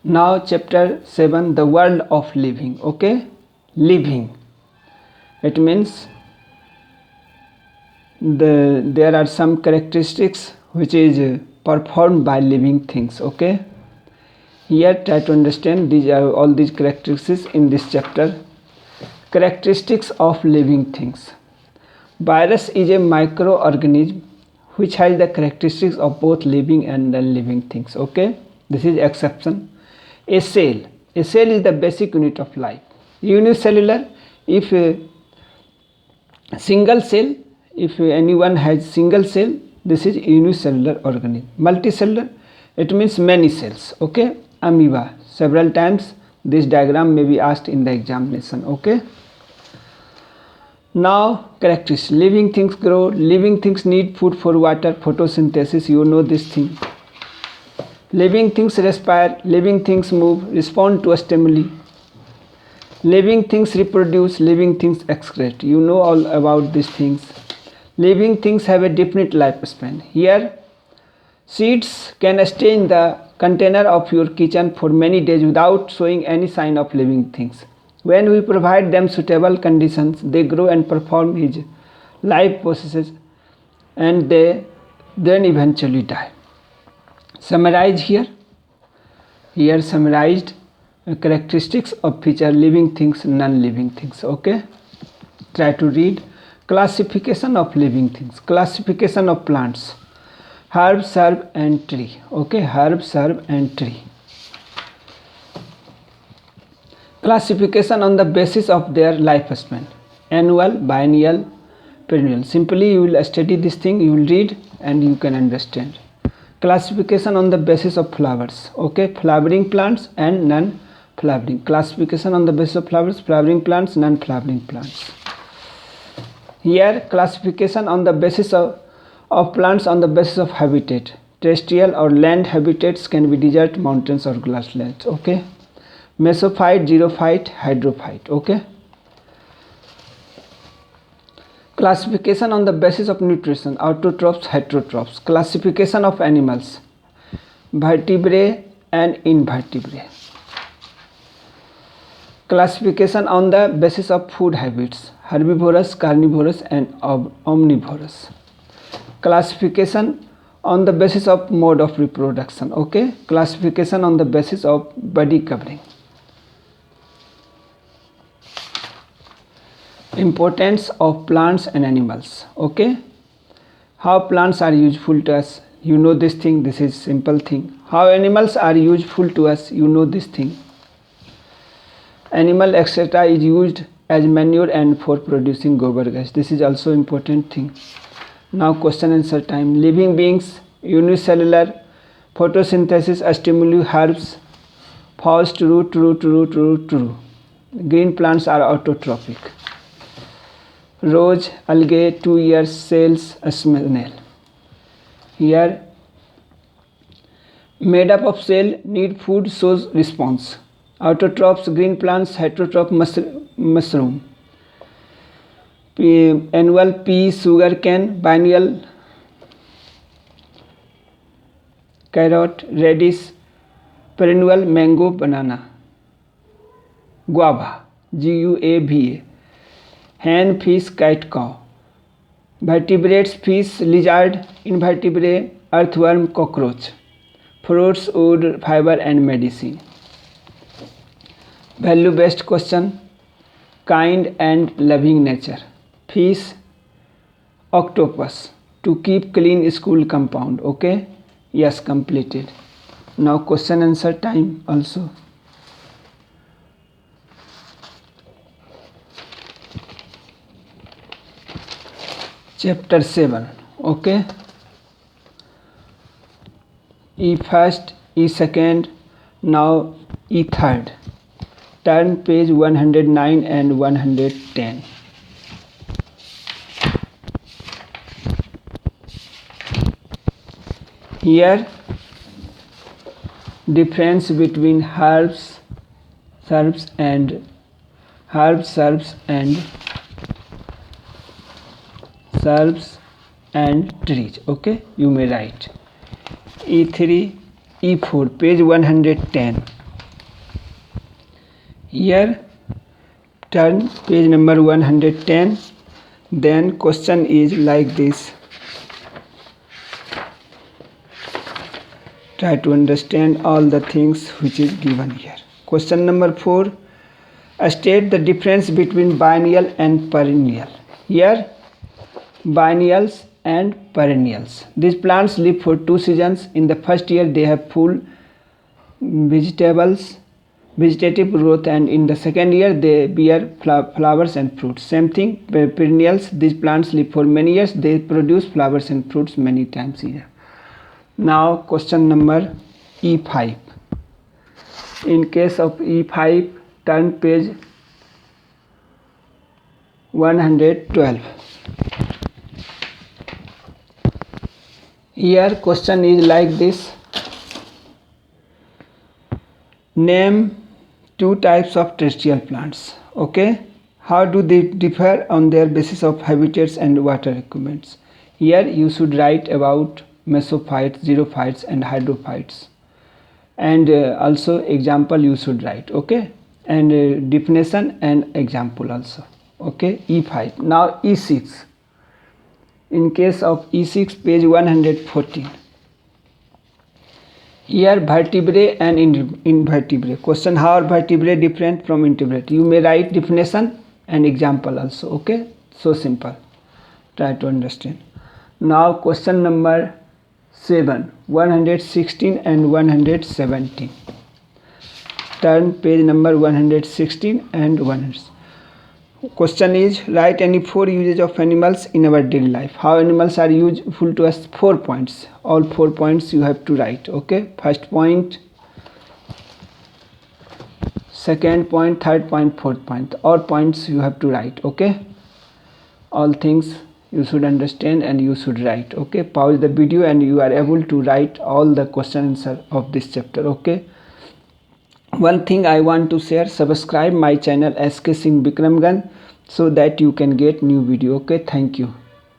Now chapter 7, the world of living. Okay, living, it means there are some characteristics which is performed by living things. Okay, here try to understand these are all these characteristics in this chapter. Characteristics of living things. Virus is a microorganism which has the characteristics of both living and non-living things. Okay, this is exception. A cell is the basic unit of life. Unicellular, if single cell, if anyone has single cell, this is unicellular organism. Multicellular, it means many cells. Okay, amoeba, several times this diagram may be asked in the examination. Okay, now characteristics. Living things grow, living things need food for water, photosynthesis, you know this thing. Living things respire, living things move, respond to stimuli. Living things reproduce, living things excrete, you know all about these things. Living things have a definite lifespan. Here seeds can stay in the container of your kitchen for many days without showing any sign of living things. When we provide them suitable conditions, they grow and perform his life processes, and they then eventually die. Summarize here summarized characteristics of feature living things, non-living things. Okay, try to read. Classification of living things. Classification of plants. Herb, shrub and tree. Okay, herb, shrub and tree. Classification on the basis of their lifespan. Annual, biennial, perennial. Simply you will study this thing, you will read and you can understand. Classification on the basis of flowers. Okay, flowering plants and non-flowering. Classification on the basis of flowers, flowering plants, non-flowering plants. Here classification on the basis of plants on the basis of habitat. Terrestrial or land habitats can be desert, mountains or grasslands. Okay, mesophyte, xerophyte, hydrophyte. Okay, classification on the basis of nutrition. Autotrophs, heterotrophs. Classification of animals. Vertebrate and invertebrate. Classification on the basis of food habits. Herbivorous, carnivorous and omnivorous. Classification on the basis of mode of reproduction. Okay, classification on the basis of body covering. Importance of plants and animals. Okay, how plants are useful to us, you know this thing, this is simple thing. How animals are useful to us, you know this thing. Animal etc. is used as manure and for producing gobar gas, this is also important thing. Now question answer time. Living beings, unicellular, photosynthesis, stimuli, herbs, false true, true, true, true, true. Green plants are autotrophic. Rose, algae, 2 years, cells, snail. Here made up of cell, need food, shows response. Autotrophs, green plants, heterotroph, mushroom. Annual, pea, sugar cane, biennial, carrot, radish, perennial, mango, banana, guava, guava. Hen, fish, cat, cow. Vertebrates, fish, lizard, invertebrate, earthworm, cockroach. Fruits, wood, fiber and medicine. Value based question. Kind and loving nature. Fish, octopus. To keep clean school compound. Okay, yes, completed. Now question answer time also. Chapter 7. Okay, E first, E second, now E third. Turn page 109 and 110. Here difference between herbs, shrubs and trees. Okay, you may write E3, E4, page 110. Here turn page number 110. Then question is like this. Try to understand all the things which is given here. Question number 4. State the difference between biennial and perennial. Here biennials and perennials. These plants live for 2 seasons. In the first year they have full vegetative growth, and in the second year they bear flowers and fruits. Same thing, perennials, these plants live for many years. They produce flowers and fruits many times a year. Now question number E5. In case of E5, turn page 112. Here question is like this. Name 2 types of terrestrial plants. Okay, how do they differ on their basis of habitats and water requirements? Here you should write about mesophytes, xerophytes and hydrophytes, and also example you should write. Okay, and definition and example also. Okay, E5. Now E6. In case of E6, page 114. Here vertebrate and invertebrate. Question: how are vertebrate different from invertebrate? You may write definition and example also. Okay, so simple. Try to understand. Now question number 7, 116 and 117. Turn page number 116 and 100. Question is, write any 4 uses of animals in our daily life. How animals are useful to us? 4 points. All 4 points you have to write. Okay, first point, second point, third point, fourth point. All points you have to write. Okay, all things you should understand and you should write. Okay, pause the video and you are able to write all the question answer of this chapter. Okay, one thing I want to share, subscribe my channel SK Singh Bikramganj so that you can get new video. Okay, thank you.